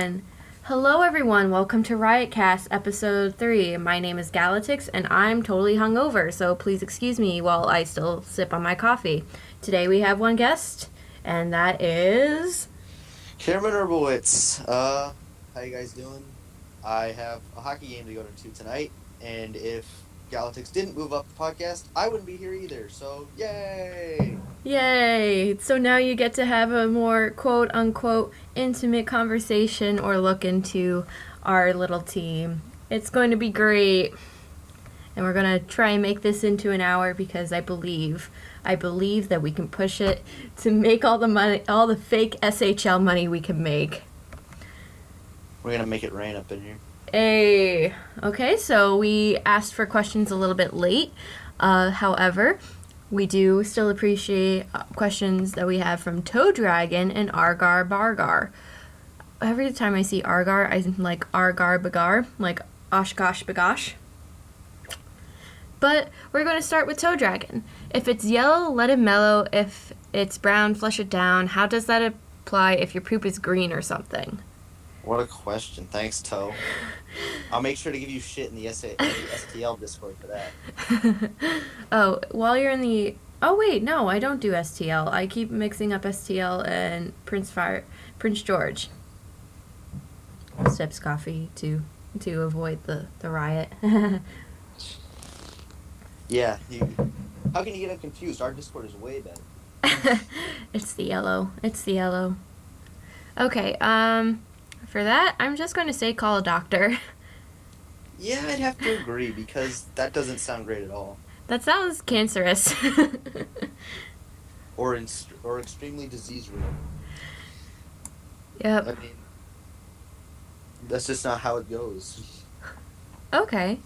And hello everyone, welcome to Riot-Cast episode 3. My name is Galatix and I'm totally hungover, so please excuse me while I still sip on my coffee. Today we have one guest, and that is... Cameron Herbowitz. How you guys doing? I have a hockey game to go to tonight, and if Galatix didn't move up the podcast, I wouldn't be here either, so yay! Yay! So now you get to have a more quote-unquote intimate conversation or look into our little team. It's going to be great. And we're going to try and make this into an hour because I believe that we can push it to make all the money, all the fake SHL money we can make. We're going to make it rain up in here. Hey. Okay, so we asked for questions a little bit late. However, we do still appreciate questions that we have from Toe Dragon and Argar Bargar. Every time I see Argar, I'm like Argar Bagar, like Oshkosh Bagosh. But we're going to start with Toe Dragon. If it's yellow, let it mellow. If it's brown, flush it down. How does that apply if your poop is green or something? What a question. Thanks, Toe. I'll make sure to give you shit in the STL Discord for that. Oh, while you're in the... Oh, wait, no, I don't do STL. I keep mixing up STL and Prince George. Sips coffee to avoid the riot. Yeah, how can you get them confused? Our Discord is way better. It's the yellow. Okay, for that, I'm just going to say call a doctor. Yeah, I'd have to agree, because that doesn't sound great at all. That sounds cancerous. or extremely disease-ridden. Yep. I mean, that's just not how it goes. Okay.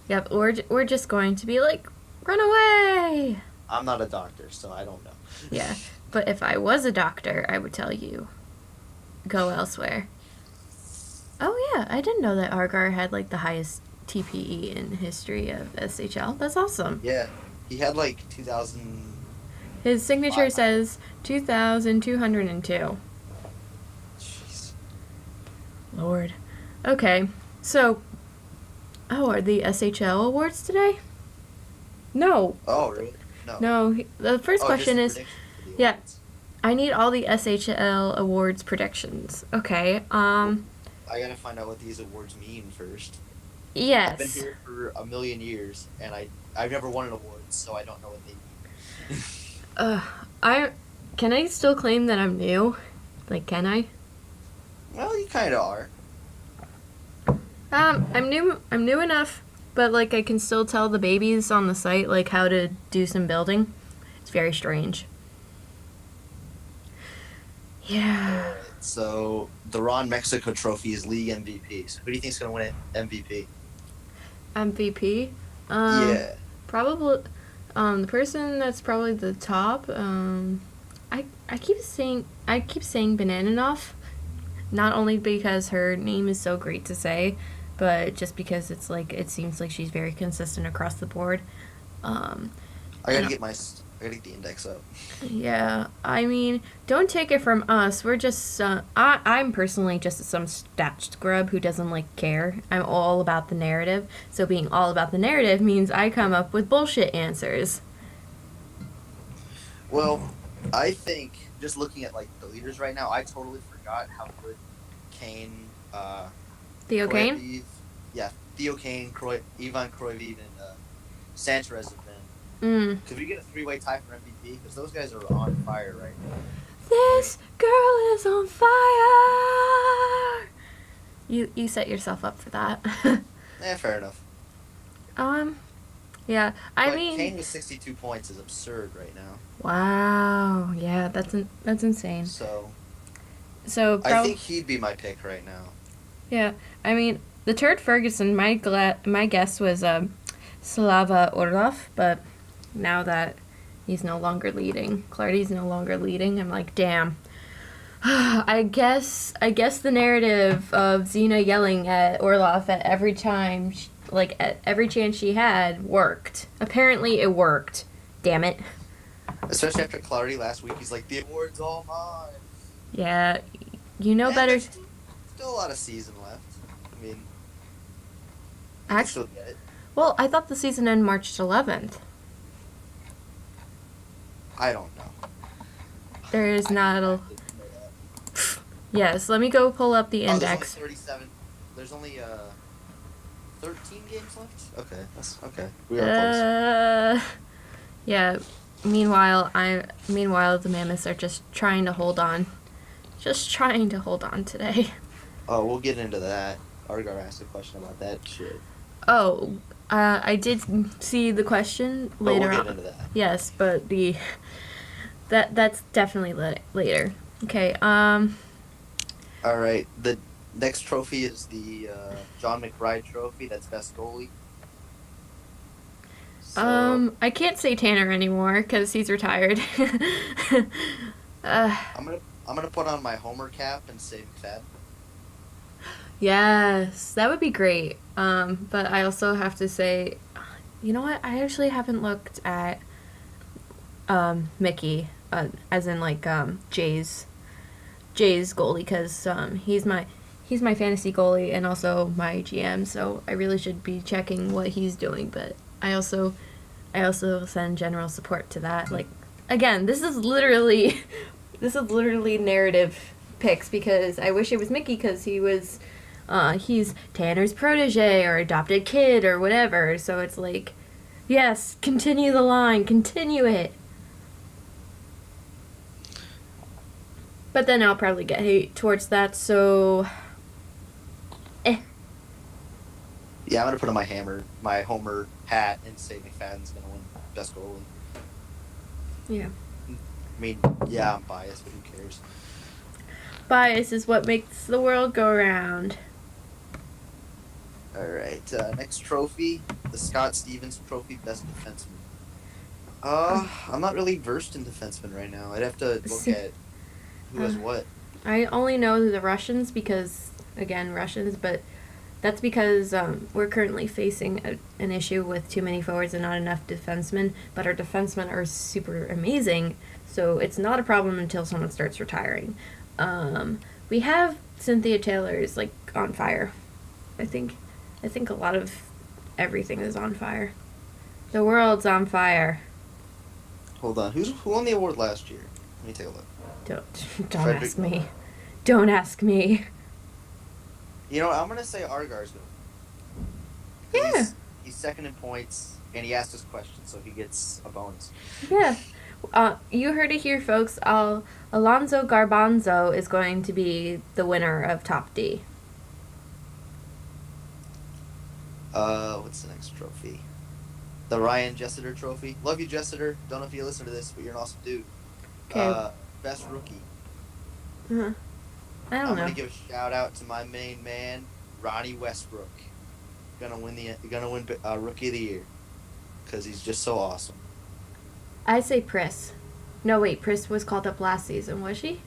Yep, we're just going to be like, run away! I'm not a doctor, so I don't know. Yeah, but if I was a doctor, I would tell you, go elsewhere. Oh yeah, I didn't know that Argar had like the highest TPE in history of SHL. That's awesome. Yeah, he had like 2,000... His signature says 2,202. Jeez. Lord. Okay, so... Oh, are the SHL awards today? No. Oh, really? No, the first question is... Yeah, I need all the SHL awards predictions. Okay, I gotta find out what these awards mean first. Yes. I've been here for a million years, and I've never won an award, so I don't know what they mean. Can I still claim that I'm new? Like, can I? Well, you kinda are. I'm new enough, but like I can still tell the babies on the site like how to do some building. It's very strange. Yeah. Alright, so the Ron Mexico Trophy is league MVP. So who do you think's gonna win it? MVP? MVP? Yeah. Probably the person that's probably the top, I keep saying Bananoff, not only because her name is so great to say, but just because it's like it seems like she's very consistent across the board. I gotta get the index up. Yeah, I mean, don't take it from us. We're just I'm personally just some stat scrub who doesn't like care. I'm all about the narrative. So being all about the narrative means I come up with bullshit answers. Well, I think just looking at like the leaders right now, I totally forgot how good Kane, Theo Kane? Yeah, Theo Kane, Ivan Kroiviv, and Sanchez have been. Could we get a three-way tie for MVP? Because those guys are on fire right now. This girl is on fire! You set yourself up for that. Fair enough. Yeah, I mean... Kane with 62 points is absurd right now. Wow, yeah, that's insane. So I think he'd be my pick right now. Yeah, I mean, the Turd Ferguson, my guess was Slava Orlov, but now that he's no longer leading, Clardy's no longer leading, I'm like, damn. I guess the narrative of Xena yelling at Orlov at every time, at every chance she had, worked. Apparently it worked. Damn it. Especially after Clardy last week, he's like, the award's all mine. Yeah, you know better. Still a lot of season left. I mean, you can Actually, still get it. well, I thought the season ended March 11th. I don't know. There is not a... I didn't know that. Yes, let me go pull up the Oh, index. there's only 37. There's only 13 games left. Okay, that's okay. We are close. Yeah. Meanwhile, the Mammoths are just trying to hold on. Just trying to hold on today. Oh, we'll get into that. Argar asked a question about that shit. Oh, I did see the question later we'll on. get into that. Yes, but that's definitely later. Okay. All right. The next trophy is the John McBride Trophy. That's best goalie. So, I can't say Tanner anymore because he's retired. I'm gonna put on my Homer cap and say McFadden. Yes, that would be great. But I also have to say, you know what? I actually haven't looked at Mickey, as in like Jay's goalie, because he's my fantasy goalie and also my GM. So I really should be checking what he's doing. But I also send general support to that. Like, again, this is literally narrative picks, because I wish it was Mickey, because he's Tanner's protege or adopted kid or whatever. So it's like, yes, continue the line, continue it. But then I'll probably get hate towards that, so Yeah, I'm gonna put on my Homer hat, and say McFadden's gonna win best goalie. yeah. I mean, yeah, I'm biased, but who cares? Bias is what makes the world go round. All right, next trophy, the Scott Stevens Trophy, best defenseman. I'm not really versed in defensemen right now. I'd have to look at who has what. I only know the Russians because, again, Russians, but that's because we're currently facing an issue with too many forwards and not enough defensemen, but our defensemen are super amazing, so it's not a problem until someone starts retiring. We have Cynthia Taylor's, like, on fire. I think a lot of everything is on fire. The world's on fire. Hold on, who won the award last year? Let me take a look. Don't Frederick ask me. Don't ask me. You know what, I'm gonna say Argar's gonna win. Yeah. He's second in points, and he asked us questions, so he gets a bonus. Yeah. You heard it here, folks. Alonzo Garbanzo is going to be the winner of Top D. What's the next trophy? The Ryan Jessiter Trophy. Love you, Jessiter. Don't know if you listen to this, but you're an awesome dude. Okay. Best rookie. Uh-huh. I don't I'm know. gonna give a shout out to my main man, Ronnie Westbrook. Gonna win Rookie of the Year, because he's just so awesome. I say Priss. No, wait. Priss was called up last season, was she?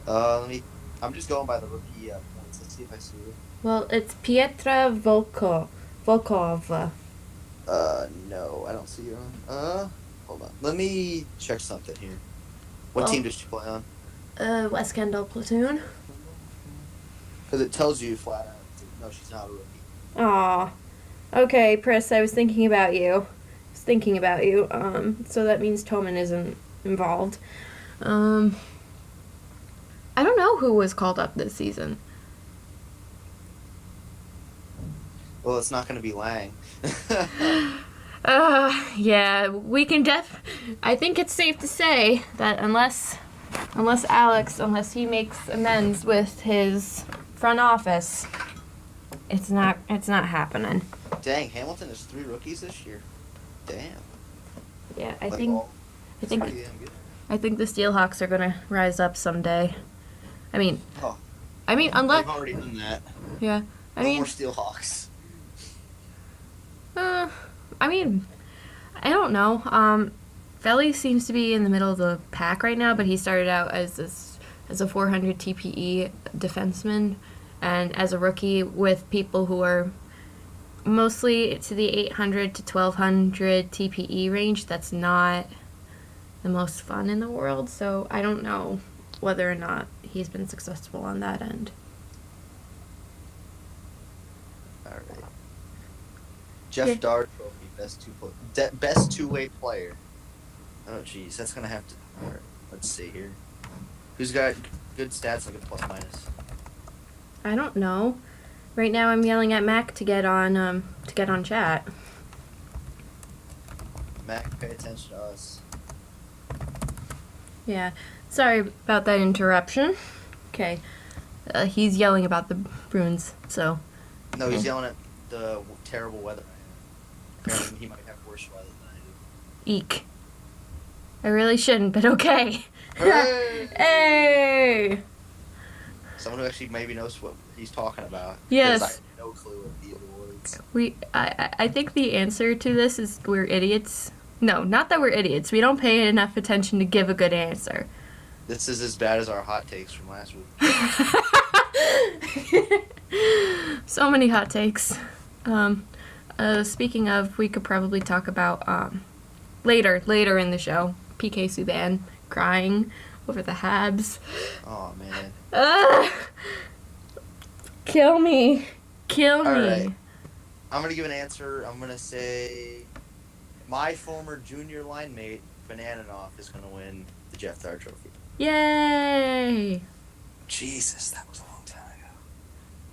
I'm just going by the rookie points. Let's see if I see it. Well, it's Pietra Volkov. No, I don't see her on. Hold on. Let me check something here. What team does she play on? West Kendall Platoon. Because it tells you flat out. No, she's not a rookie. Aw. Okay, Priss, I was thinking about you. So that means Toman isn't involved. I don't know who was called up this season. Well, it's not going to be Lang. Yeah, we can I think it's safe to say that unless Alex makes amends with his front office, it's not happening. Dang, Hamilton has 3 rookies this year. Damn. Yeah, I Like, think well, I think pretty damn good. I think the Steelhawks are gonna rise up someday. I mean, Oh, unless they've already done that. yeah, No more Steelhawks. I don't know. Felly seems to be in the middle of the pack right now, but he started out as a 400 TPE defenseman, and as a rookie with people who are mostly to the 800 to 1200 TPE range. That's not the most fun in the world, so I don't know whether or not he's been successful on that end. Jeff Dart Trophy, best two-way player. Oh, jeez, that's gonna have to. All right, let's see here. Who's got good stats like a plus minus? I don't know. Right now, I'm yelling at Mac to get on chat. Mac, pay attention to us. Yeah, sorry about that interruption. Okay, he's yelling about the Bruins, so. No, he's yelling at the terrible weather. Apparently, he might have worse weather than I do. Eek. I really shouldn't, but okay. Hey! Hey! Someone who actually maybe knows what he's talking about. Yes. I have no clue what the awards. I think the answer to this is we're idiots. No, not that we're idiots. We don't pay enough attention to give a good answer. This is as bad as our hot takes from last week. So many hot takes. Speaking of, we could probably talk about later in the show. PK Subban crying over the Habs. Oh man. Kill me. Kill me. All right. I'm gonna give an answer. I'm gonna say my former junior line mate Bananoff is gonna win the Jeff Dart Trophy. Yay! Jesus, that was a long time ago.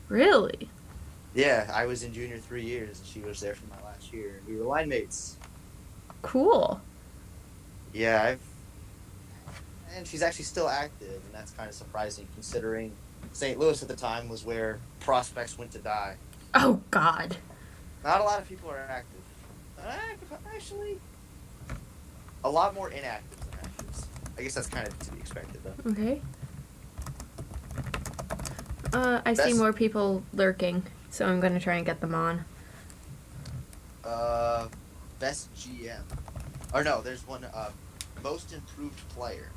Really? Yeah, I was in junior 3 years, and she was there for my last year. We were line mates. Cool. Yeah, and she's actually still active, and that's kind of surprising considering St. Louis at the time was where prospects went to die. Oh, God. Not a lot of people are active. Actually, a lot more inactive than actives. I guess that's kind of to be expected, though. Okay. I see more people lurking, so I'm going to try and get them on. Best GM. Or no, there's one, most improved player.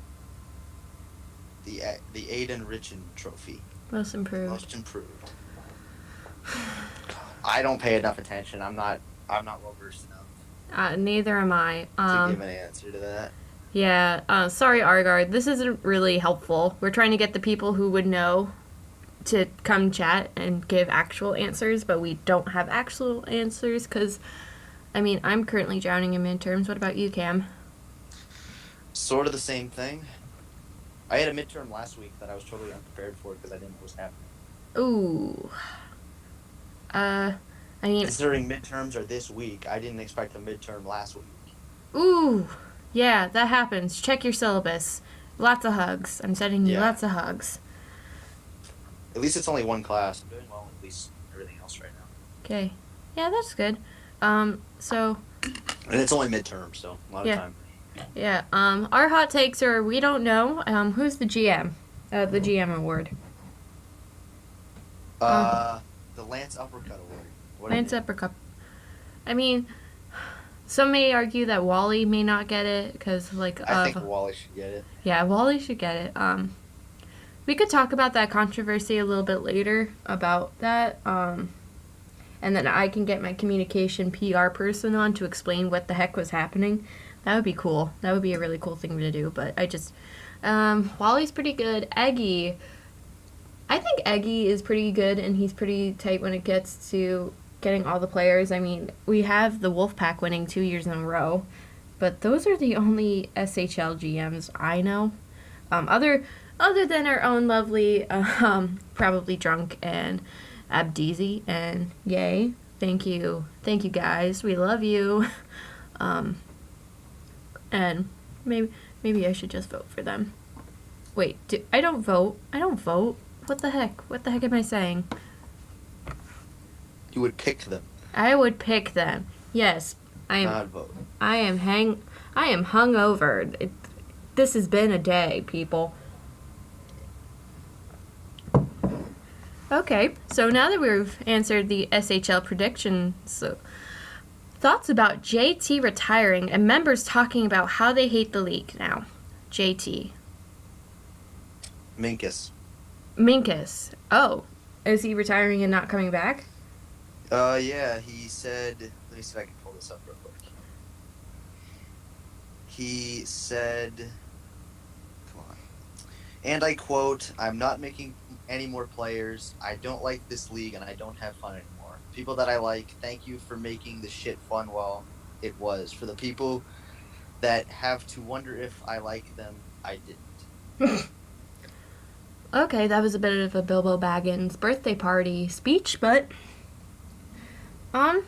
The Aiden Richin Trophy. Most improved. Most improved. I don't pay enough attention. I'm not well versed enough. Neither am I. To give an answer to that. Yeah. Sorry, Argard. This isn't really helpful. We're trying to get the people who would know to come chat and give actual answers, but we don't have actual answers because, I mean, I'm currently drowning in midterms. What about you, Cam? Sort of the same thing. I had a midterm last week that I was totally unprepared for because I didn't know what was happening. Ooh. I mean... Considering midterms are this week, I didn't expect a midterm last week. Ooh. Yeah, that happens. Check your syllabus. Lots of hugs. I'm sending you lots of hugs. At least it's only one class. I'm doing well at least everything else right now. Okay. Yeah, that's good. So... And it's only midterm, so a lot of time. Yeah, our hot takes are, we don't know. Who's the GM? The GM award. The Lance Uppercut Award. Lance Uppercut. I mean, some may argue that Wally may not get it, because, like... I think Wally should get it. Yeah, Wally should get it. We could talk about that controversy a little bit later, about that, and then I can get my communication PR person on to explain what the heck was happening. That would be cool. That would be a really cool thing to do, but I just... Wally's pretty good. Eggy... I think Eggy is pretty good, and he's pretty tight when it gets to getting all the players. I mean, we have the Wolfpack winning 2 years in a row, but those are the only SHL GMs I know. Other than our own lovely, probably drunk, and Abdeezy, and yay. Thank you guys. We love you. And maybe I should just vote for them. Wait, I don't vote. What the heck? What the heck am I saying? You would pick them. I would pick them. Yes, I am. Not vote. I am hungover. This has been a day, people. Okay, so now that we've answered the SHL predictions, thoughts about JT retiring and members talking about how they hate the league now. JT. Minkus. Oh, is he retiring and not coming back? Yeah, he said... Let me see if I can pull this up real quick. He said... Come on. And I quote, "I'm not making any more players. I don't like this league and I don't have fun anymore. people that I like, thank you for making the shit fun while it was. For the people that have to wonder if I like them, I didn't. Okay, that was a bit of a Bilbo Baggins birthday party speech, but um,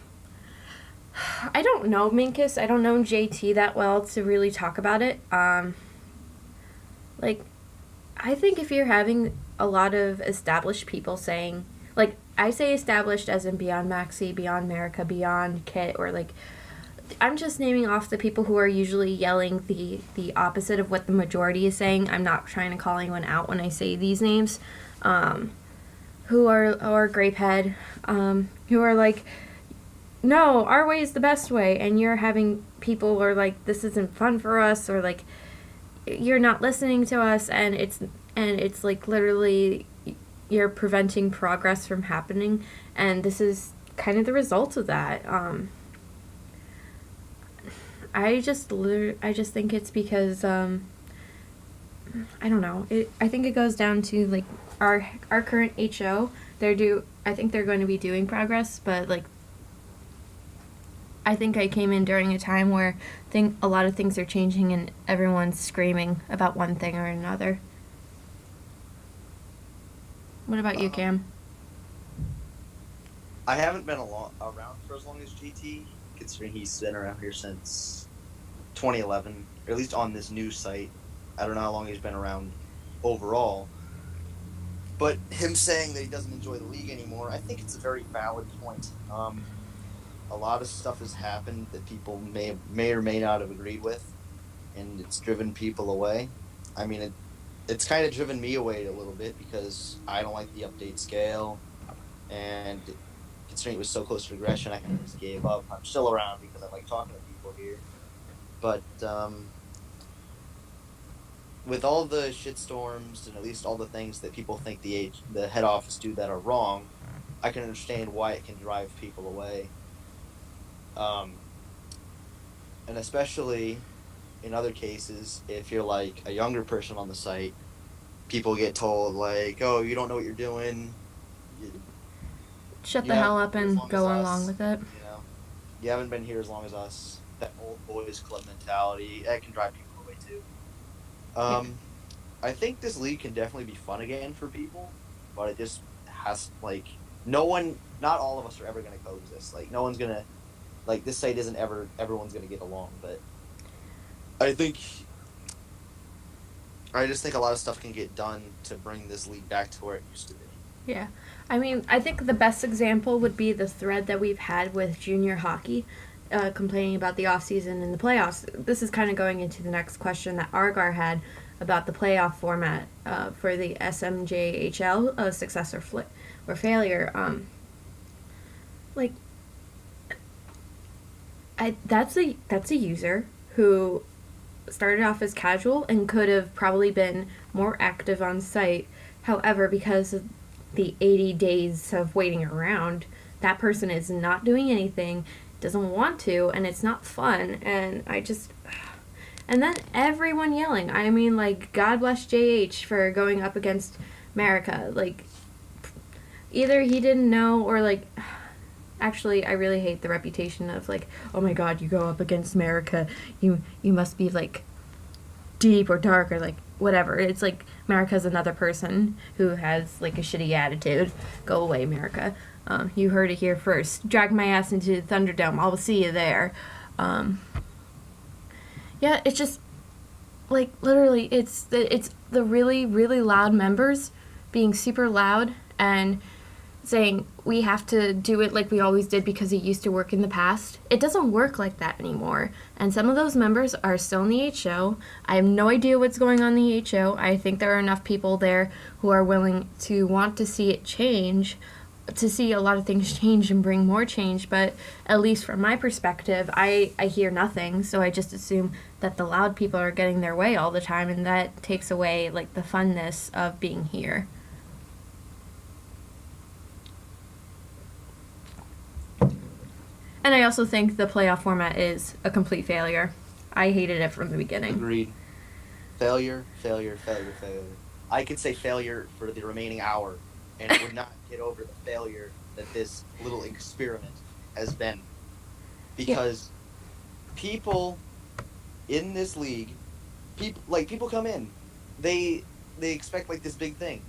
I don't know Minkus. I don't know JT that well to really talk about it. Like, I think if you're having a lot of established people saying, like, I say established as in beyond Maxi, beyond America, beyond Kit, or like, I'm just naming off the people who are usually yelling the opposite of what the majority is saying. I'm not trying to call anyone out when I say these names. Who are grapehead, who are like, no, our way is the best way, and you're having people who are like, this isn't fun for us, or like, you're not listening to us, and it's like literally you're preventing progress from happening, and this is kind of the result of that. I just think it's because I don't know. I think it goes down to like our current HO. I think they're going to be doing progress, but like I think I came in during a time where a lot of things are changing and everyone's screaming about one thing or another. What about you, Cam? I haven't been around for as long as GT, considering he's been around here since 2011, or at least on this new site. I don't know how long he's been around overall. But him saying that he doesn't enjoy the league anymore, I think it's a very valid point. A lot of stuff has happened that people may or may not have agreed with, and it's driven people away. I mean, it's kind of driven me away a little bit because I don't like the update scale, and considering it was so close to regression, I kind of just gave up. I'm still around because I like talking to people here. But with all the shitstorms and at least all the things that people think the head office do that are wrong, I can understand why it can drive people away. And especially in other cases, if you're like a younger person on the site, people get told like, "Oh, you don't know what you're doing. Shut the hell up and go along with it." You know, you haven't been here as long as us. That old boys club mentality, that can drive people away too. I think this league can definitely be fun again for people, but it just has like not all of us are ever gonna coexist. Like no one's gonna, like this site isn't everyone's gonna get along. But I just think a lot of stuff can get done to bring this league back to where it used to be. Yeah. I mean, I think the best example would be the thread that we've had with junior hockey, complaining about the offseason and the playoffs. This is kind of going into the next question that Argar had about the playoff format for the SMJHL, success or failure. That's a user who started off as casual and could have probably been more active on site. However, because of the 80 days of waiting around, that person is not doing anything, doesn't want to, and it's not fun. And then everyone yelling. I mean, like, God bless JH for going up against America. Like, either he didn't know or, like, actually, I really hate the reputation of, like, oh my God, you go up against America, you must be, like, deep or dark or, like, whatever. It's like America's another person who has, like, a shitty attitude. Go away, America. You heard it here first. Drag my ass into Thunderdome. I'll see you there. Yeah, it's just, like, literally, it's the really, really loud members being super loud and saying we have to do it like we always did because it used to work in the past. It doesn't work like that anymore. And some of those members are still in the HO. I have no idea what's going on in the HO. I think there are enough people there who are willing to want to see it change, to see a lot of things change and bring more change. But at least from my perspective, I hear nothing. So I just assume that the loud people are getting their way all the time, and that takes away, like, the funness of being here. And I also think the playoff format is a complete failure. I hated it from the beginning. Agreed. Failure. I could say failure for the remaining hour and would not get over the failure that this little experiment has been. Yeah. Because people in this league, people come in, they expect like this big thing.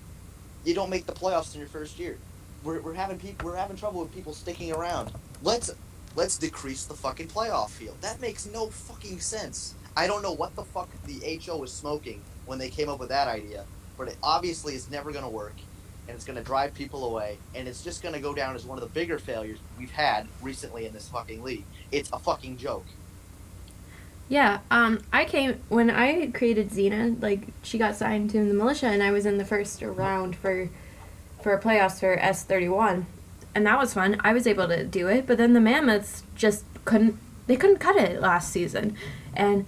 You don't make the playoffs in your first year. We're having trouble with people sticking around. Let's decrease the fucking playoff field. That makes no fucking sense. I don't know what the fuck the HO was smoking when they came up with that idea, but it obviously is never going to work, and it's going to drive people away, and it's just going to go down as one of the bigger failures we've had recently in this fucking league. It's a fucking joke. Yeah, when I created Xena, like, she got signed to the militia, and I was in the first round for playoffs for S31, and that was fun. I was able to do it, but then the Mammoths just couldn't cut it last season, and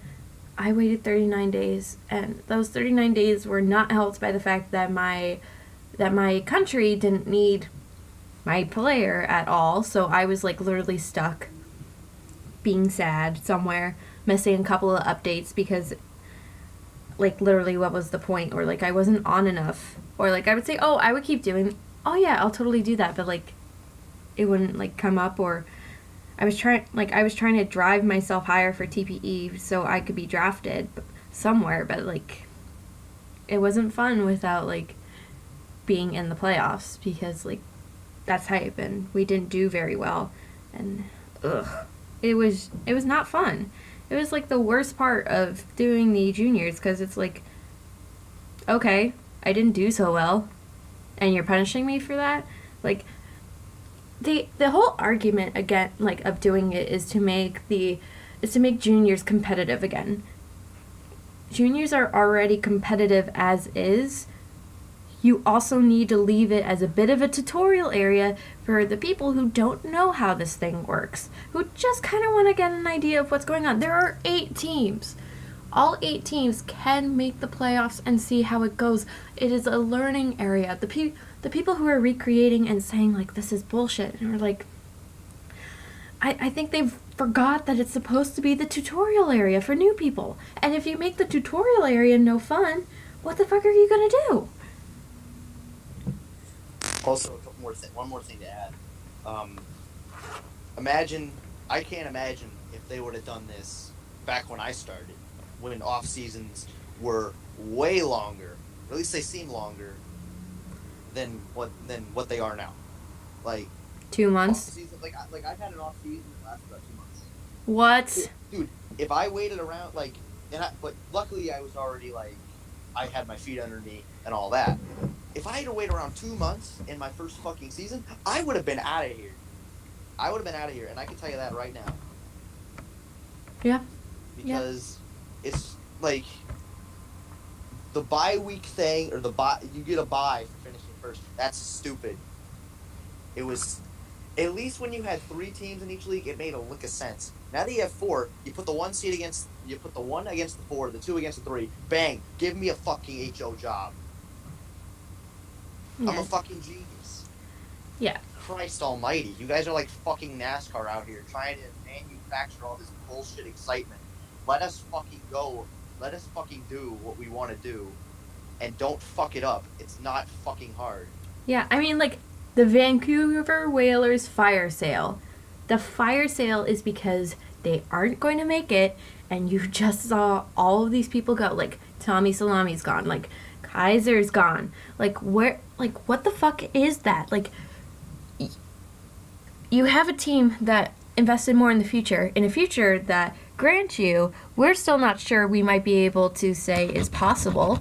I waited 39 days, and those 39 days were not helped by the fact that my country didn't need my player at all, so I was, like, literally stuck being sad somewhere, missing a couple of updates because, like, literally what was the point, or like I wasn't on enough, or like I would say, oh, I would keep doing, oh yeah, I'll totally do that, but like it wouldn't like come up, or I was trying to drive myself higher for TPE so I could be drafted somewhere, but like it wasn't fun without like being in the playoffs, because like that's hype and we didn't do very well, and it was not fun. It was like the worst part of doing the juniors, because it's like, okay, I didn't do so well, and you're punishing me for that. Like, the whole argument again, like, of doing it is to make juniors competitive again. Juniors are already competitive as is. You also need to leave it as a bit of a tutorial area for the people who don't know how this thing works, who just kind of want to get an idea of what's going on. There are 8 teams. All 8 teams can make the playoffs and see how it goes. It is a learning area. The people who are recreating and saying, like, this is bullshit, and are like, I think they've forgot that it's supposed to be the tutorial area for new people. And if you make the tutorial area no fun, what the fuck are you going to do? Also, one more thing to add. I can't imagine if they would have done this back when I started, when off seasons were way longer. Or at least they seem longer than what they are now. Like 2 months. Season, like I've had an off season that lasted about 2 months. What? Dude, if I waited around but luckily I was already like, I had my feet under me and all that. If I had to wait around 2 months in my first fucking season, I would have been out of here. And I can tell you that right now. Yeah. Because it's like the bye week thing, or you get a bye for finishing first. That's stupid. It was, at least when you had 3 teams in each league, it made a lick of sense. Now that you have 4, you put the 1 against the 4, the 2 against the 3. Bang! Give me a fucking HO job. Yeah. I'm a fucking genius. Yeah. Christ almighty. You guys are like fucking NASCAR out here trying to manufacture all this bullshit excitement. Let us fucking go. Let us fucking do what we want to do. And don't fuck it up. It's not fucking hard. Yeah, I mean, like, the Vancouver Whalers fire sale. The fire sale is because they aren't going to make it, and you just saw all of these people go. Like, Tommy Salami's gone. Like, Kaiser's gone. Like, what the fuck is that? Like, you have a team that invested more in a future that, grant you, we're still not sure we might be able to say is possible,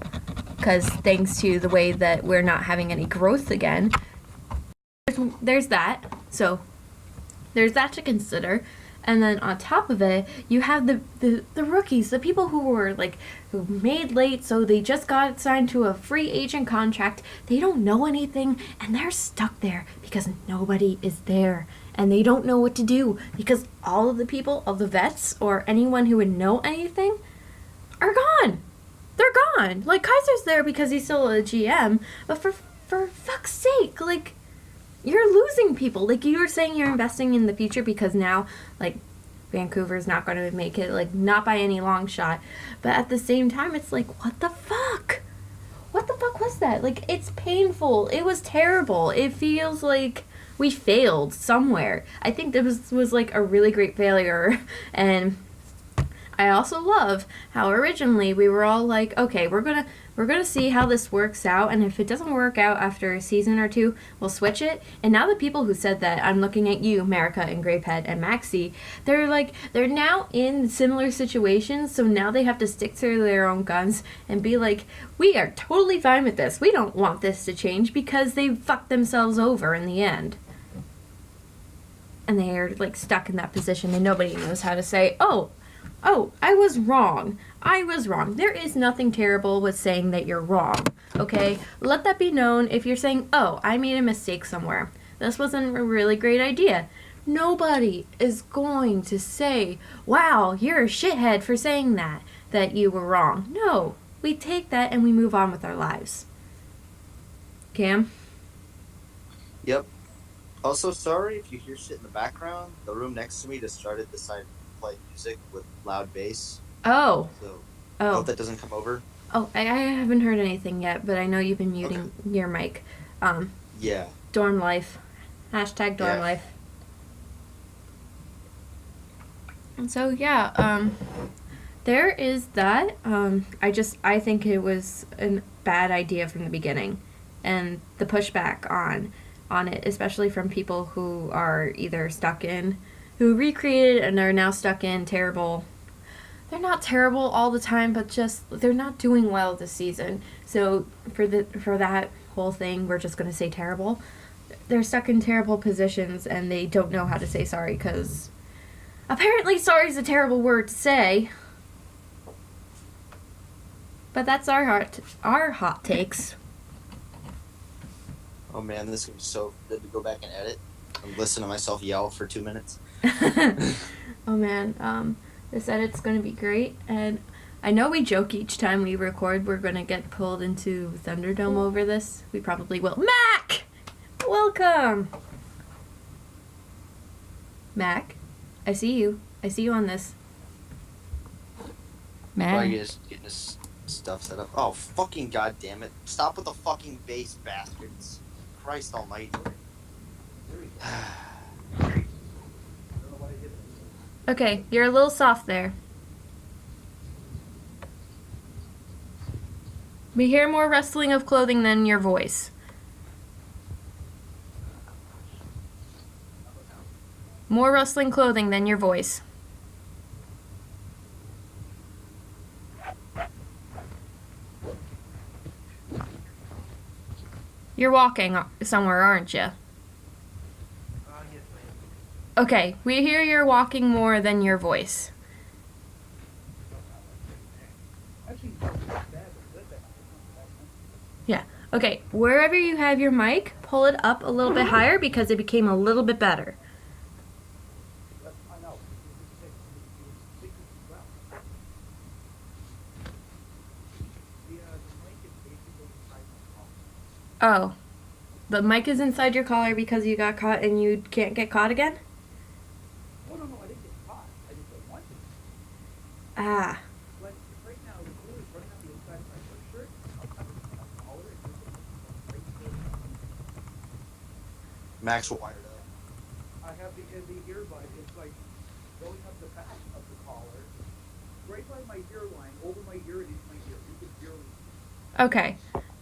because thanks to the way that we're not having any growth again. There's that. So, there's that to consider. And then on top of it, you have the rookies, the people who made late, so they just got signed to a free agent contract. They don't know anything, and they're stuck there because nobody is there. And they don't know what to do because all of the people, of the vets, or anyone who would know anything, are gone. They're gone. Like, Kaiser's there because he's still a GM, but for fuck's sake, like, you're losing people. Like, you were saying you're investing in the future because now, like, Vancouver's not going to make it, like, not by any long shot. But at the same time, it's like, what the fuck? What the fuck was was that? Like, it's painful. It was terrible. It feels like we failed somewhere. I think this was like a really great failure. And I also love how originally we were all like, okay, we're gonna see how this works out, and if it doesn't work out after a season or two, we'll switch it. And now the people who said that, I'm looking at you, Marika and Grapehead and Maxie, they're now in similar situations, so now they have to stick to their own guns and be like, we are totally fine with this. We don't want this to change because they fucked themselves over in the end. And they are like stuck in that position and nobody knows how to say, oh, I was wrong. There is nothing terrible with saying that you're wrong, okay? Let that be known if you're saying, oh, I made a mistake somewhere. This wasn't a really great idea. Nobody is going to say, wow, you're a shithead for saying that you were wrong. No, we take that and we move on with our lives. Cam? Yep. Also, sorry if you hear shit in the background. The room next to me just started to play music with loud bass. Oh. So, I hope that doesn't come over. Oh, I haven't heard anything yet, but I know you've been muting your mic. Yeah. Dorm life. Hashtag dorm life. And so, there is that. I think it was a bad idea from the beginning. And the pushback on it, especially from people who are either who recreated and are now stuck in terrible. They're not terrible all the time, but just they're not doing well this season. So for that whole thing, we're just going to say terrible. They're stuck in terrible positions and they don't know how to say sorry because apparently sorry is a terrible word to say. But that's our hot takes. Oh man, this is going to be so good to go back and edit and listen to myself yell for 2 minutes. Oh man, this edit's going to be great, and I know we joke each time we record we're going to get pulled into Thunderdome over this. We probably will. Mac! Welcome! Mac, I see you. I see you on this. Mac. Why are you just getting this stuff set up? Oh, fucking goddamn it. Stop with the fucking bass, bastards. Christ almighty. Okay, you're a little soft there. We hear more rustling of clothing than your voice. More rustling clothing than your voice. You're walking somewhere, aren't you? Okay, we hear you're walking more than your voice. Yeah. Okay, wherever you have your mic, pull it up a little bit higher because it became a little bit better. Oh. The mic is inside your collar because you got caught and you can't get caught again? Oh, no, I didn't get caught. I just don't want to. Ah. Like, right now, the glue is running on the inside of my shirt. I'll collar it. Max wired up. I have the earbud. It's like going up the back of the collar, right by my ear line, over my ear and into my ear. You can barely see. Okay.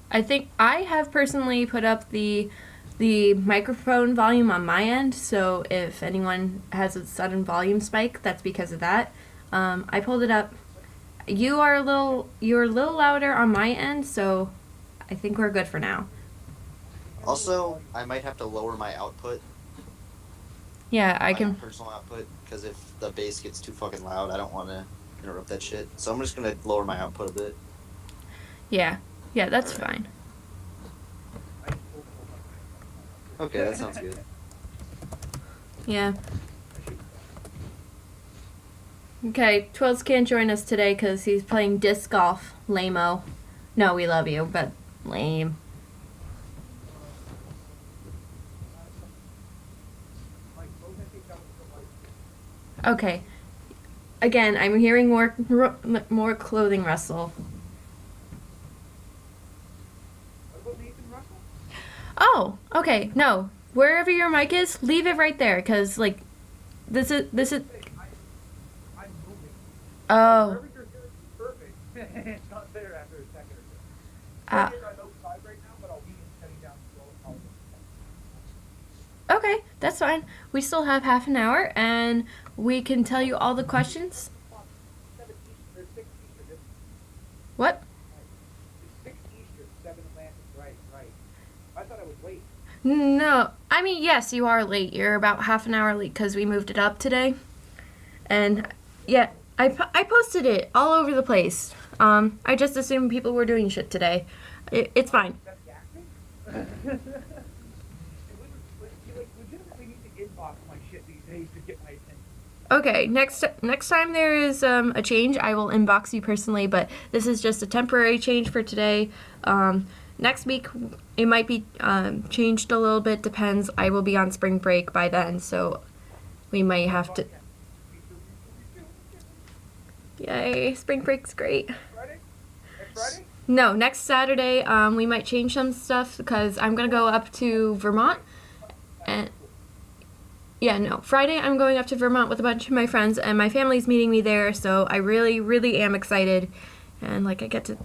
I think I have personally put up the microphone volume on my end, so if anyone has a sudden volume spike, that's because of that. I pulled it up. You're a little louder on my end, so I think we're good for now. Also, I might have to lower my output. Yeah, I can. Personal output, because if the bass gets too fucking loud, I don't want to interrupt that shit. So I'm just gonna lower my output a bit. Yeah, that's fine. Okay, that sounds good. Yeah. Okay, Twills can't join us today because he's playing disc golf. Lame-o. No, we love you, but lame. Okay. Again, I'm hearing more clothing rustle. Okay, no. Wherever your mic is, leave it right there, because, like, this is... I'm moving. Oh. Wherever you're hearing is perfect. It's not there after a second or two. Ah. I'm outside right now, but I'll be heading down the road. Okay, that's fine. We still have half an hour, and we can tell you all the questions. 7 Eastern, or 6 Eastern, isn't it? What? It's 6 Eastern, 7 Atlantic. Right. I thought I was late. No. I mean, yes, you are late. You're about half an hour late because we moved it up today. And, yeah, I posted it all over the place. I just assumed people were doing shit today. It's fine. That's the acting? You legitimately need to inbox my shit these days to get my attention. Okay, next time there is a change, I will inbox you personally, but this is just a temporary change for today. Next week, it might be changed a little bit, depends. I will be on spring break by then, so we might have to... Yay, spring break's great. Friday? Next Friday? No, next Saturday, we might change some stuff because I'm going to go up to Vermont. And yeah, no, Friday I'm going up to Vermont with a bunch of my friends, and my family's meeting me there, so I really, really am excited. And, like, I get to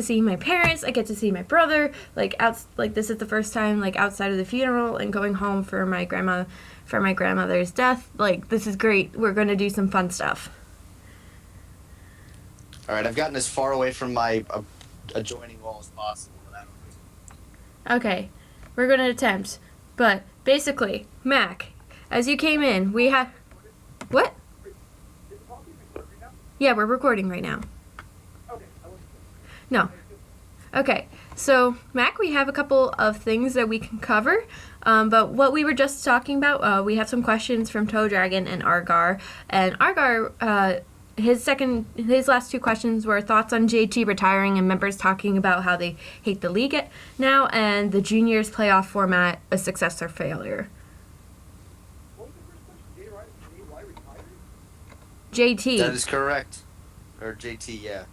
see my parents, I get to see my brother, this is the first time, like, outside of the funeral and going home for my grandmother's death. Like, this is great. We're going to do some fun stuff. All right, I've gotten as far away from my adjoining wall as possible. Okay, we're going to attempt. But, basically, Mac, as you came in, we have... What? Yeah, we're recording right now. No. Okay, so, Mac, we have a couple of things that we can cover. But what we were just talking about, we have some questions from Toe Dragon and Argar. And Argar, his last two questions were thoughts on JT retiring and members talking about how they hate the league now, and the juniors playoff format, a success or failure. What was the first question? J.Y. retired? JT. That is correct. Or JT, yeah.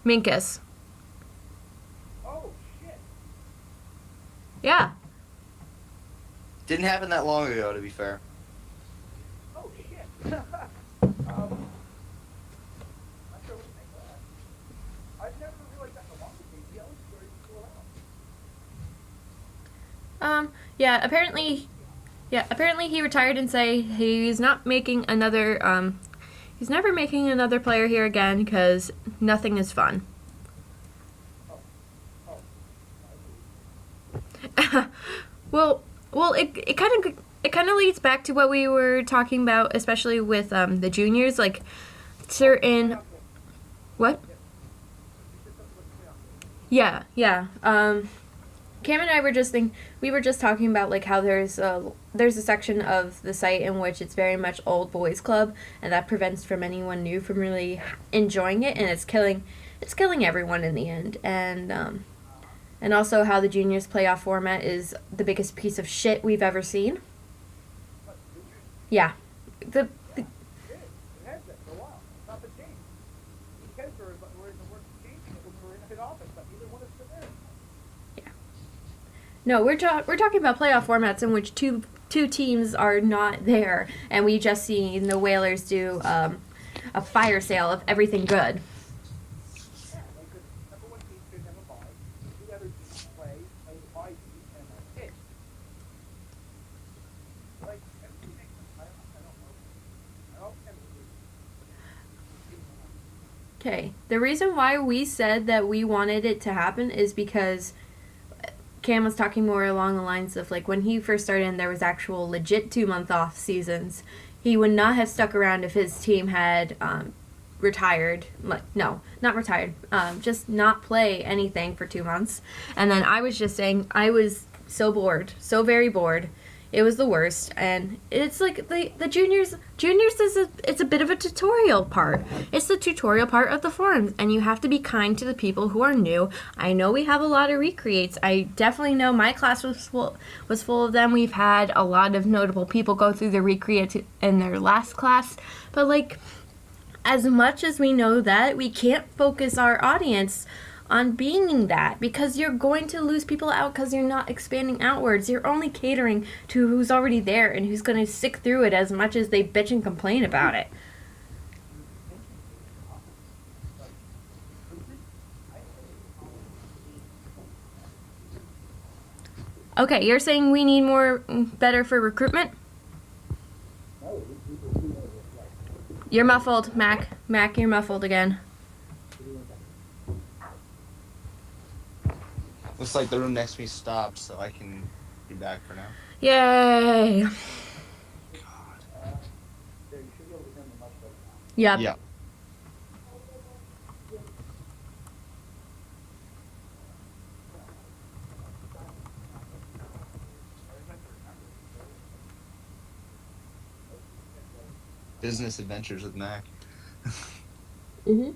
Minkus. Oh, shit. Yeah. Didn't happen that long ago, to be fair. Oh, shit. I'm not sure what to think of that. I've never really gotten along with JT. I was very cool out. Apparently he retired and say he's not making another, he's never making another player here again because nothing is fun. Well, it kind of leads back to what we were talking about, especially with the juniors, like certain... What? Yeah. Cam and I were just talking about like how there's a section of the site in which it's very much old boys club, and that prevents from anyone new from really enjoying it, and it's killing everyone in the end. And also how the juniors playoff format is the biggest piece of shit we've ever seen. Yeah. It has been for a while. Not the change. Because we're in the work of changing it when we were in the office, but neither one is still there. Yeah. No, we're talking about playoff formats in which two teams are not there, and we just seen the Whalers do a fire sale of everything good. Yeah, like the number one team should have a bye. The other teams play the bye team, and that's it. Like, everything makes sense. I don't know. Okay, the reason why we said that we wanted it to happen is because Cam was talking more along the lines of like when he first started and there was actual legit 2-month off seasons. He would not have stuck around if his team had retired. No, not retired. Just not play anything for 2 months. And then I was just saying I was so bored, so very bored. It was the worst, and it's like the juniors it's a bit of a tutorial part. It's the tutorial part of the forums, and you have to be kind to the people who are new. I know we have a lot of recreates. I definitely know my class was full of them. We've had a lot of notable people go through the recreate in their last class, but like as much as we know that, we can't focus our audience on being that, because you're going to lose people out because you're not expanding outwards. You're only catering to who's already there and who's going to stick through it as much as they bitch and complain about it. Okay, you're saying we need more better for recruitment? You're muffled, Mac. Mac, you're muffled again. Looks like the room next to me stopped, so I can be back for now. Yay! There, you should be able to hear me much better now. Yep. Yeah. Business Adventures with Mac. Mhm.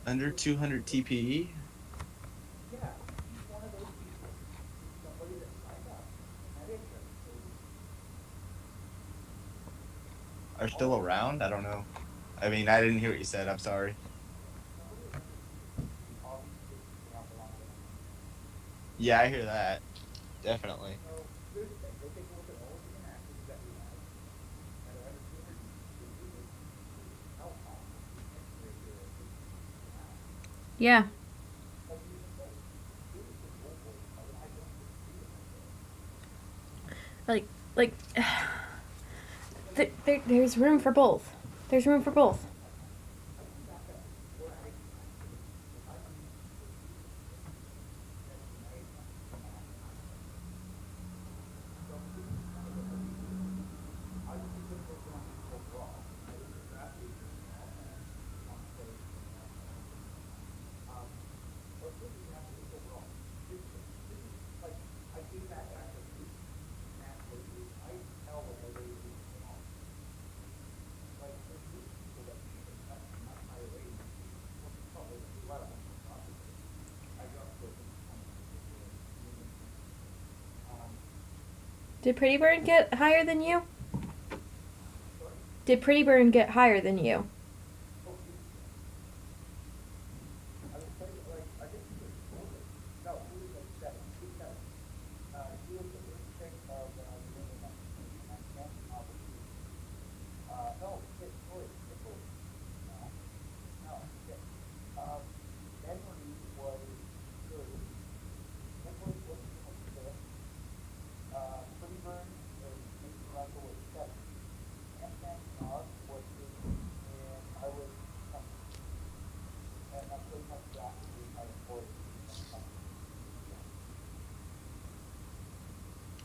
Under 200 TPE? Yeah, he's one of those people. He's somebody that signed up and had interest. Are still around? I don't know. I mean, I didn't hear what you said. I'm sorry. Yeah, I hear that. Definitely. So here's the thing: they take a look at all of the interactions that we have that are under 200 alcohol. Yeah. Like, there's room for both. There's room for both. Did Pretty Bird get higher than you? Did Pretty Bird get higher than you?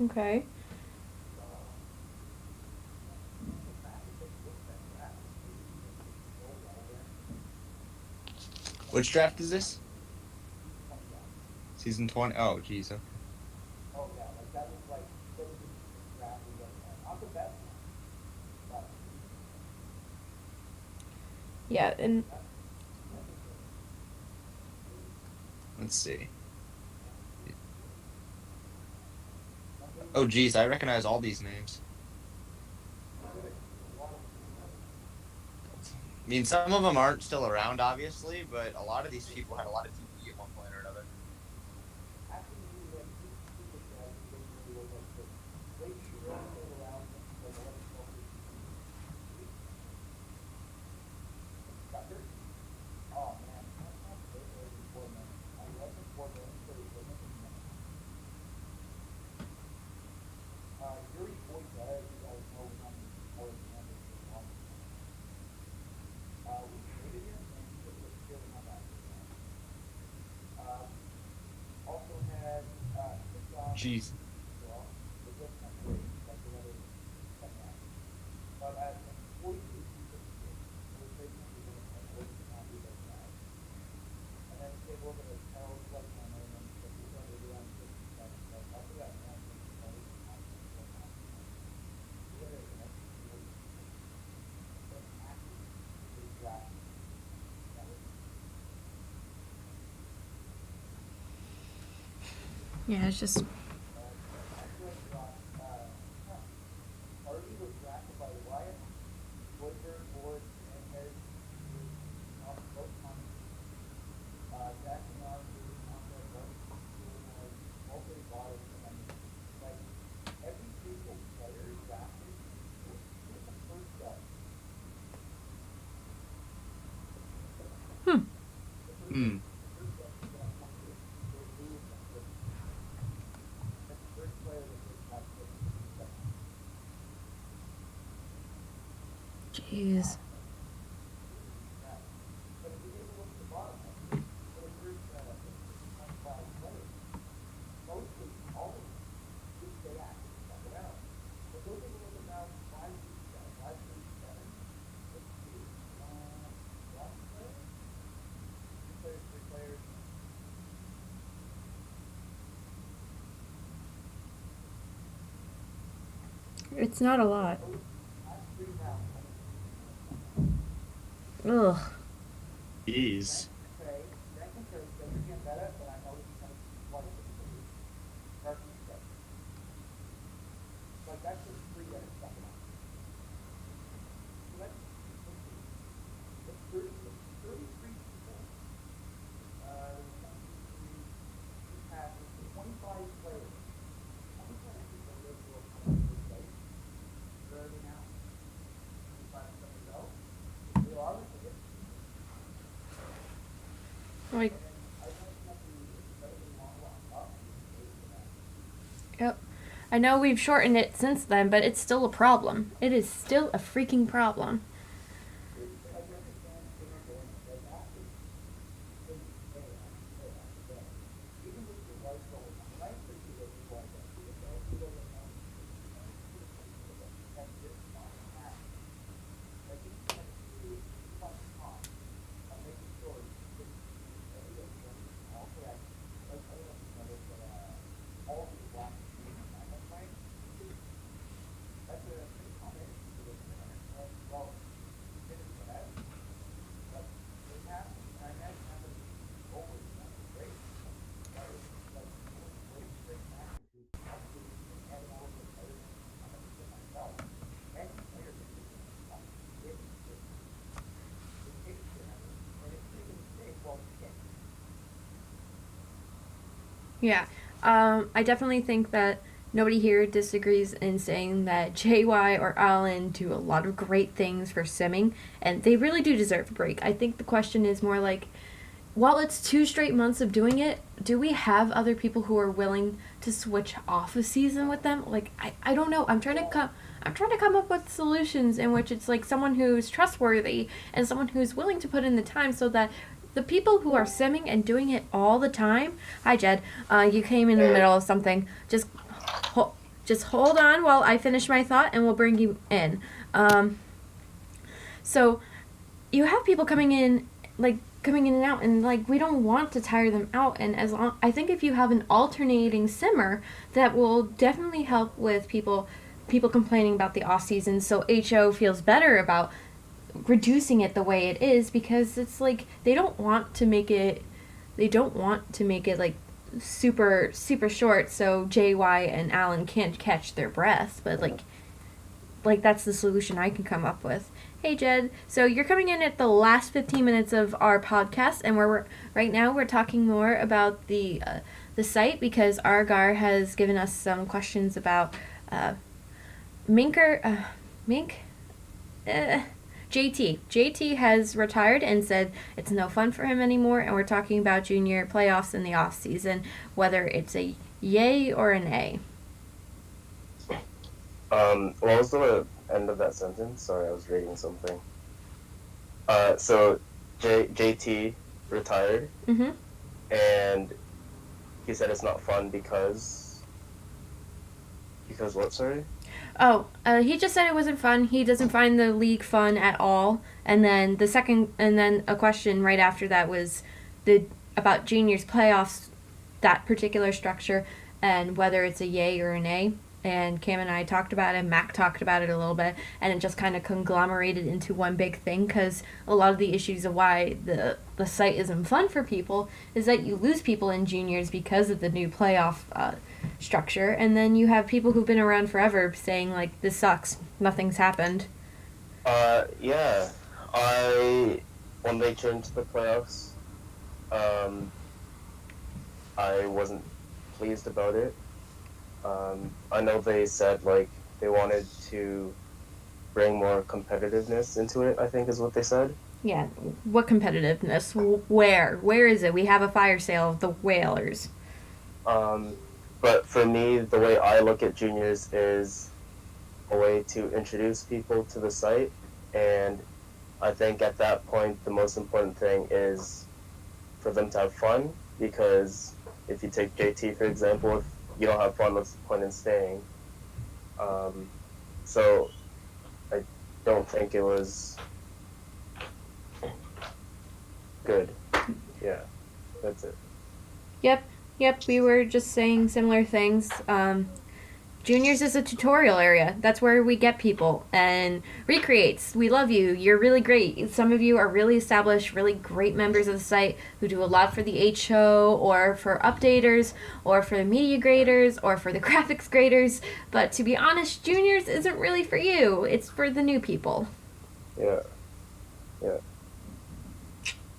Okay. Which draft is this? Season 20? Oh, jeez. Okay. Oh yeah, like that was like draft not the best one. Yeah, and Let's see. Oh, geez. I recognize all these names. I mean, some of them aren't still around, obviously, but a lot of these people had a lot of TP at one point or another. Jeez. yeah, it's just Hmm. Jeez. It's not a lot. Ugh. Jeez. Like, yep. I know we've shortened it since then, but it's still a problem. It is still a freaking problem. Yeah. I definitely think that nobody here disagrees in saying that JY or Alan do a lot of great things for simming, and they really do deserve a break. I think the question is more like, while it's 2 straight months of doing it, do we have other people who are willing to switch off a season with them? Like, I don't know. I'm trying to come up with solutions in which it's like someone who's trustworthy and someone who's willing to put in the time so that the people who are simming and doing it all the time. Hi, Jed. You came in the middle of something. Just hold on while I finish my thought, and we'll bring you in. So you have people coming in and out, and like we don't want to tire them out. And I think if you have an alternating simmer, that will definitely help with people complaining about the off season, so HO feels better about reducing it the way it is, because it's like they don't want to make it like super short so JY and Alan can't catch their breath, but like that's the solution I can come up with. Hey Jed, so you're coming in at the last 15 minutes of our podcast, and right now we're talking more about the site, because Argar has given us some questions about Mink. JT has retired and said it's no fun for him anymore, and we're talking about junior playoffs in the off season, whether it's a yay or an A. What was the end of that sentence? Sorry, I was reading something. So JT retired, Mm-hmm. and he said it's not fun because what? Sorry. Oh, he just said it wasn't fun. He doesn't find the league fun at all. And then a question right after that was about juniors playoffs, that particular structure, and whether it's a yay or an A. And Cam and I talked about it, Mac talked about it a little bit, and it just kind of conglomerated into one big thing, because a lot of the issues of why the site isn't fun for people is that you lose people in juniors because of the new playoff structure, and then you have people who've been around forever saying, like, this sucks, nothing's happened. Yeah. When they changed the playoffs, I wasn't pleased about it. I know they said, like, they wanted to bring more competitiveness into it, I think is what they said. Yeah, what competitiveness? Where is it? We have a fire sale of the Whalers. But for me, the way I look at juniors is a way to introduce people to the site, and I think at that point the most important thing is for them to have fun, because if you take JT for example, if you don't have fun, what's the point in staying? So I don't think it was good. Yeah, that's it. Yep, we were just saying similar things. Juniors is a tutorial area. That's where we get people. And recreates, we love you. You're really great. Some of you are really established, really great members of the site who do a lot for the HO or for updaters or for the media graders or for the graphics graders. But to be honest, juniors isn't really for you. It's for the new people. Yeah.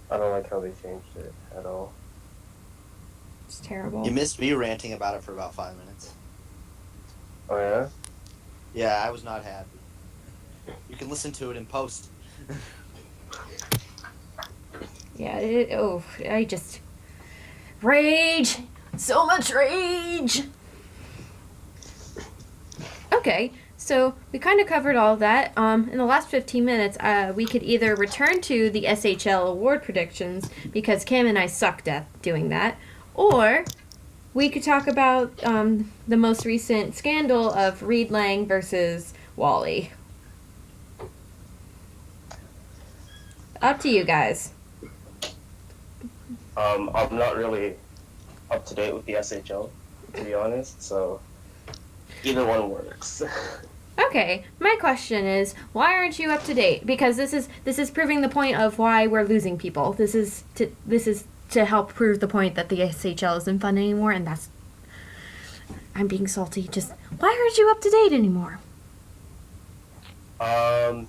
I don't like how they changed it at all. It's terrible. You missed me ranting about it for about 5 minutes. Oh yeah? Yeah, I was not happy. You can listen to it in post. Yeah, I just... Rage! So much rage! Okay, so we kind of covered all that. In the last 15 minutes, we could either return to the SHL award predictions, because Cam and I sucked at doing that, or we could talk about the most recent scandal of Reed Lang versus Wally. Up to you guys. I'm not really up to date with the SHL, to be honest, so either one works. Okay, my question is, why aren't you up to date? Because this is proving the point of why we're losing people. This is to help prove the point that the SHL isn't fun anymore, and that's... I'm being salty. Just, why aren't you up to date anymore? I'll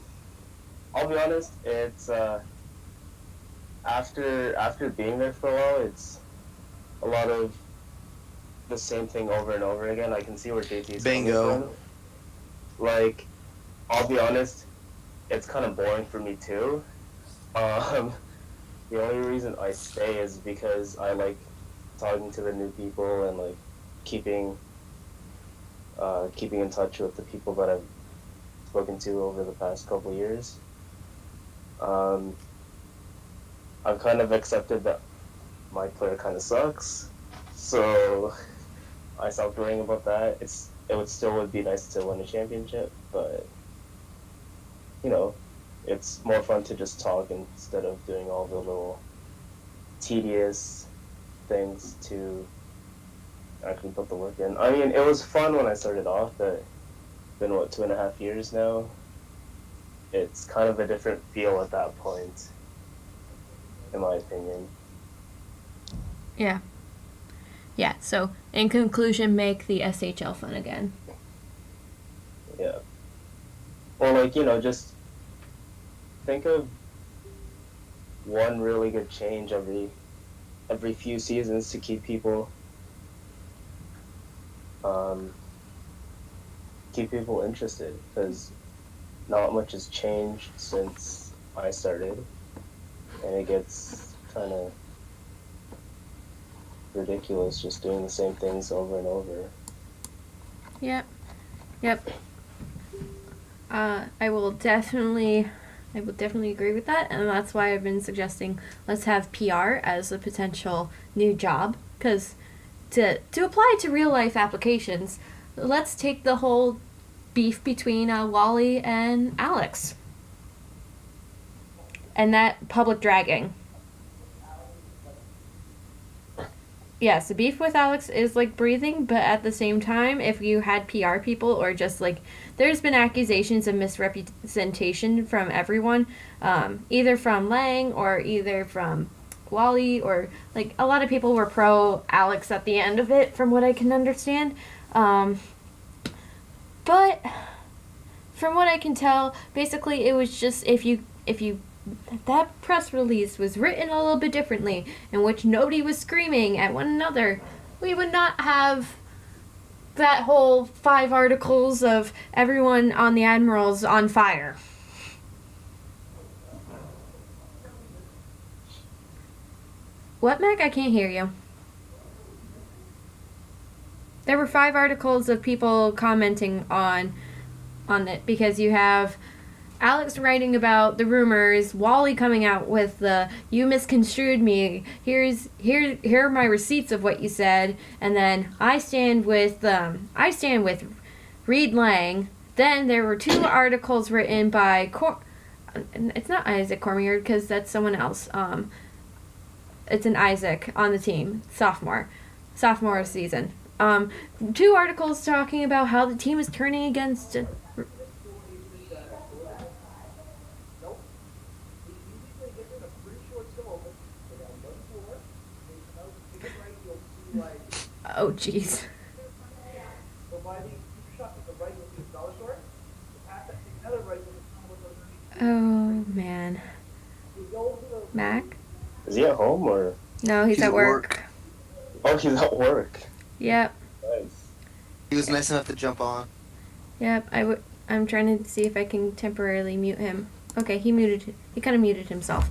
be honest, it's after being there for a while, it's a lot of the same thing over and over again. I can see where JT's Bingo. coming from. Like, I'll be honest, it's kind of boring for me too. The only reason I stay is because I like talking to the new people and like keeping in touch with the people that I've spoken to over the past couple years. I've kind of accepted that my player kind of sucks, so I stopped worrying about that. It would be nice to win a championship, but you know, it's more fun to just talk instead of doing all the little tedious things to actually put the work in. I mean, it was fun when I started off, but it's been 2.5 years now. It's kind of a different feel at that point, in my opinion. Yeah. Yeah, so in conclusion, make the SHL fun again. Yeah. Or like, you know, just think of one really good change every few seasons to keep people interested, because not much has changed since I started, and it gets kind of ridiculous just doing the same things over and over. Yep. I will definitely agree with that, and that's why I've been suggesting let's have PR as a potential new job, because to apply to real life applications, let's take the whole beef between Wally and Alex and that public dragging. Yes, the beef with Alex is like breathing, but at the same time, if you had PR people or just like, there's been accusations of misrepresentation from everyone, either from Lang or either from Wally, or like a lot of people were pro Alex at the end of it, from what I can understand. But from what I can tell, basically it was just if you that press release was written a little bit differently, in which nobody was screaming at one another, we would not have that whole 5 articles of everyone on the Admirals on fire. What, Mac? I can't hear you. There were 5 articles of people commenting on it because you have Alex writing about the rumors, Wally coming out with the "you misconstrued me. Here are my receipts of what you said," and then I stand with Reed Lang. Then there were 2 articles written by it's not Isaac Cormier because that's someone else. It's an Isaac on the team, sophomore season. 2 articles talking about how the team is turning against. Nope. He usually gets in a pretty short syllable. They got one floor. They come out, pick it right, you'll see like. Oh, jeez. So by the 2 shots at the right, you'll see a dollar store. The pass that takes another right, you'll see Oh man. you go to the. Mac? Is he at home or? No, he's at work. Oh, he's at work. Yep. Nice. He was nice enough to jump on. Yep. I'm trying to see if I can temporarily mute him. Okay, he kind of muted himself.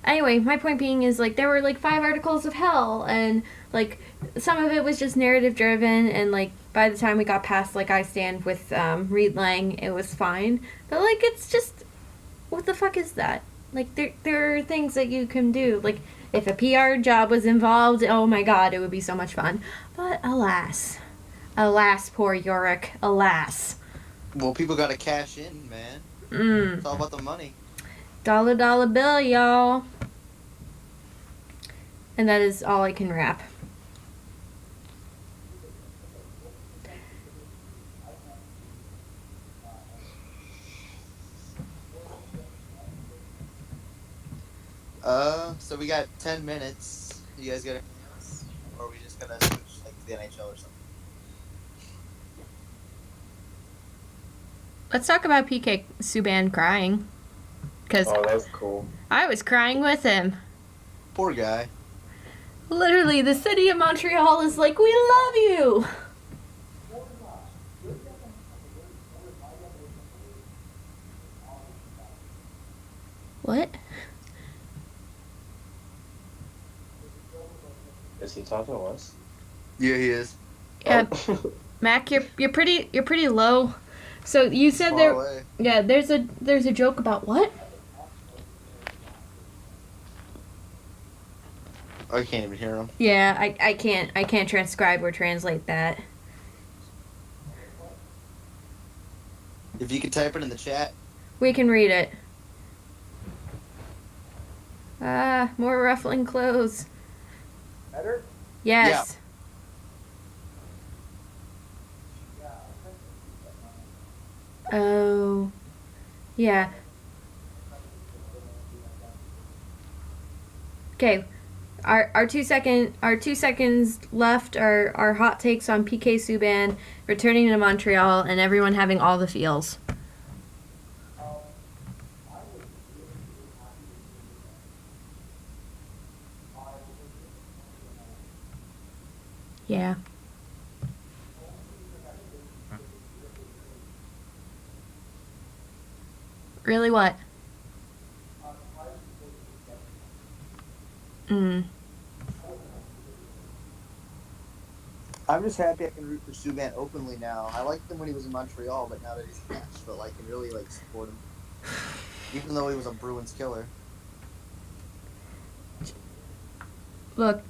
Anyway, my point being is, like, there were, like, 5 articles of hell, and, like, some of it was just narrative driven, and, like, by the time we got past, like, I stand with, Reed Lang, it was fine. But, like, it's just, what the fuck is that? Like, there are things that you can do. Like, if a PR job was involved, oh my god, it would be so much fun. But alas, poor Yorick, alas. Well, people gotta cash in, man. It's all about the money. Dollar bill, y'all. And that is all I can rap. So we got 10 minutes. You guys got anything else? Or are we just gonna switch, like, to the NHL or something? Let's talk about PK Subban crying. Because Oh, that's cool. I was crying with him. Poor guy. Literally, the city of Montreal is like, we love you! What? Is he talking to us? Yeah, he is. Yeah, Oh. Mac, you're pretty low. So you said Far there. away. Yeah, there's a joke about what? I can't even hear him. Yeah, I can't transcribe or translate that. If you could type it in the chat. We can read it. Ah, more ruffling clothes. Better? Yes. Oh. Yeah. Okay. Our 2 seconds left are our hot takes on PK Subban returning to Montreal and everyone having all the feels. Yeah. Really what? I'm just happy I can root for Subban openly now. I liked him when he was in Montreal, but now that he's in Nashville, I can really support him. Even though he was a Bruins killer. Look,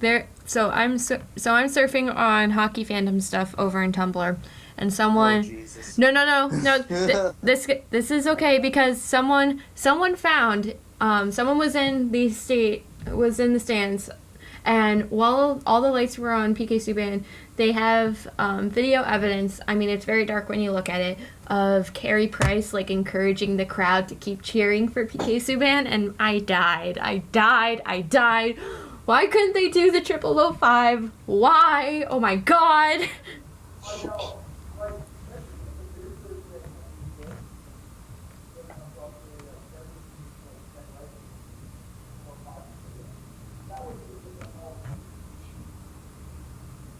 so I'm surfing on hockey fandom stuff over in Tumblr, and someone Oh, Jesus. No. This is okay because someone found someone was in the stands, and while all the lights were on PK Subban, they have video evidence. I mean, it's very dark when you look at it, of Carey Price like encouraging the crowd to keep cheering for PK Subban, and I died. Why couldn't they do the 0005? Why? Oh my god.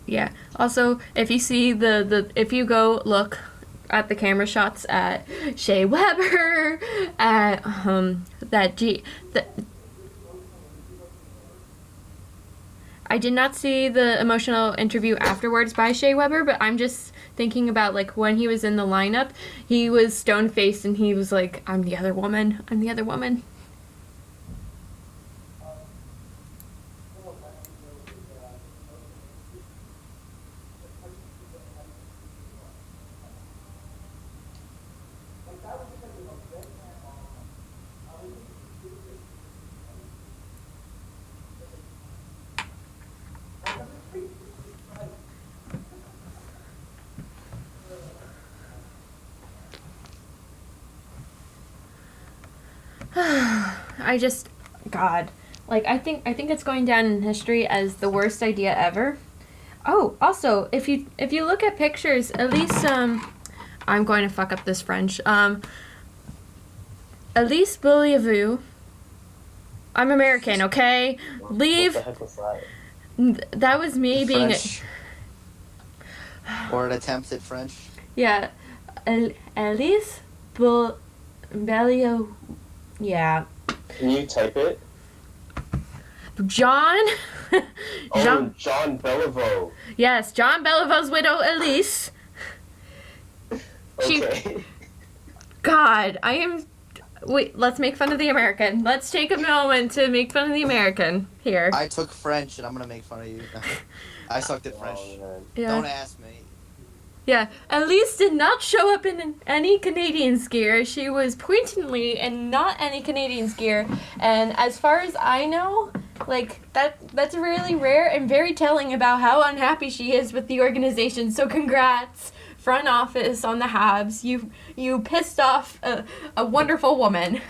Yeah. Also, if you see if you go look at the camera shots at Shea Weber, at I did not see the emotional interview afterwards by Shea Weber, but I'm just thinking about, like, when he was in the lineup, he was stone-faced and he was like, I'm the other woman. I'm the other woman. I just, God, like, I think it's going down in history as the worst idea ever. Oh, also, if you look at pictures, at least I'm going to fuck up this French. Elise Beaulieu. I'm American, okay? Leave. What the heck was that? That was me being. French. Or an attempt at French. Yeah, Elise Beaulieu. Yeah. Can you type it? John. Oh, John Beliveau. Yes, John Beliveau's widow, Elise. Okay. God, I am. Wait, let's make fun of the American. Let's take a moment to make fun of the American here. I took French, and I'm gonna make fun of you. I sucked at French. Oh, man. Yeah. Don't ask me. Yeah, Elise did not show up in any Canadians gear. She was pointedly in not any Canadians gear. And as far as I know, like, that's really rare and very telling about how unhappy she is with the organization. So congrats, front office on the Habs. You pissed off a wonderful woman.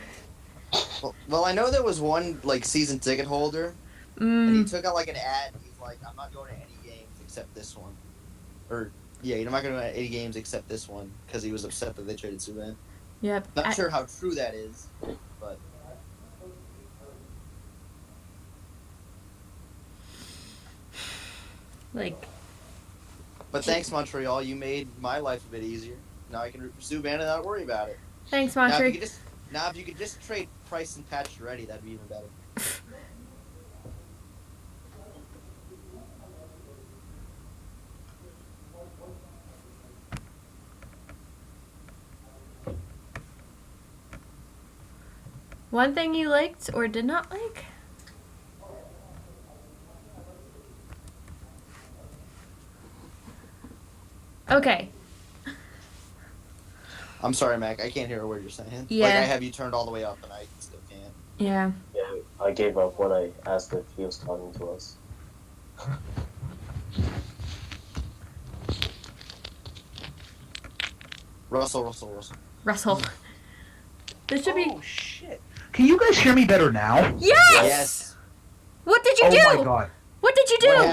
Well, I know there was one, like, season ticket holder, and he took out, like, an ad, and he's like, I'm not going to any games except this one. Or... yeah, you're not going to win 80 games except this one, because he was upset that they traded Subban. Yep. Not sure how true that is, but... like... But thanks, Montreal. You made my life a bit easier. Now I can root for Subban and not worry about it. Thanks, Now, Montreal. if you could just trade Price and Pacioretty, that'd be even better. One thing you liked or did not like? Okay. I'm sorry, Mac. I can't hear a word you're saying. Yeah. Like, I have you turned all the way up, and I still can't. Yeah. Yeah, I gave up when I asked if he was talking to us. Russell. Russell. This should be... Oh shit! Can you guys hear me better now? Yes! What did you do? Oh my god! What did you do? What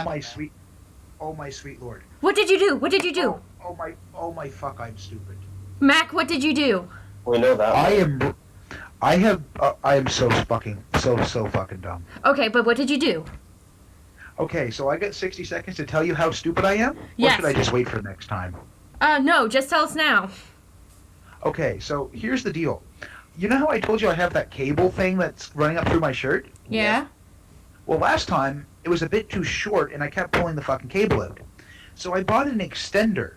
Oh my sweet lord! What did you do? What did you do? Oh my fuck! I'm stupid. Mac, what did you do? We know that. I am so fucking dumb. Okay, but what did you do? Okay, so I got 60 seconds to tell you how stupid I am? Yes. Or should I just wait for next time? No, just tell us now. Okay, so here's the deal. You know how I told you I have that cable thing that's running up through my shirt? Yeah? Well, last time, it was a bit too short, and I kept pulling the fucking cable out. So I bought an extender.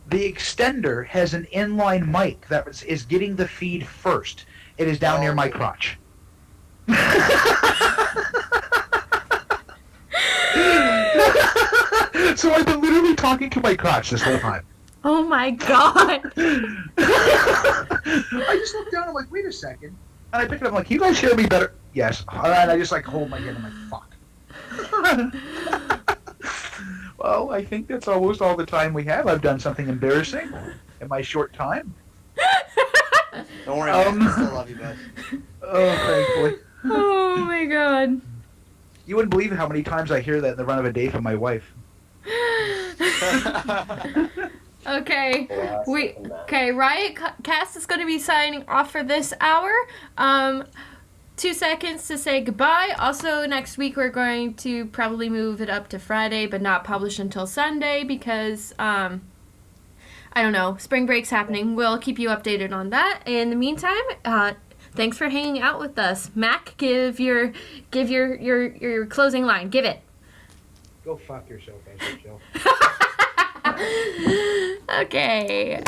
The extender has an inline mic that is getting the feed first. It is down near my crotch. So I've been literally talking to my crotch this whole time. Oh my god. I just looked down, I'm like, wait a second. And I pick it up, I'm like, can you guys hear me better? Yes. And I just like hold my head, I'm like, fuck. Well, I think that's almost all the time we have. I've done something embarrassing in my short time. Don't worry, man. I still love you, bud. Oh, thankfully. Oh my god. You wouldn't believe how many times I hear that in the run of a day from my wife. Okay. Riot-Cast is going to be signing off for this hour. 2 seconds to say goodbye. Also, next week we're going to probably move it up to Friday, but not publish until Sunday because, I don't know, spring break's happening. We'll keep you updated on that. In the meantime, Thanks for hanging out with us. Mac, give your closing line. Give it. Go fuck yourself, SHL. Okay.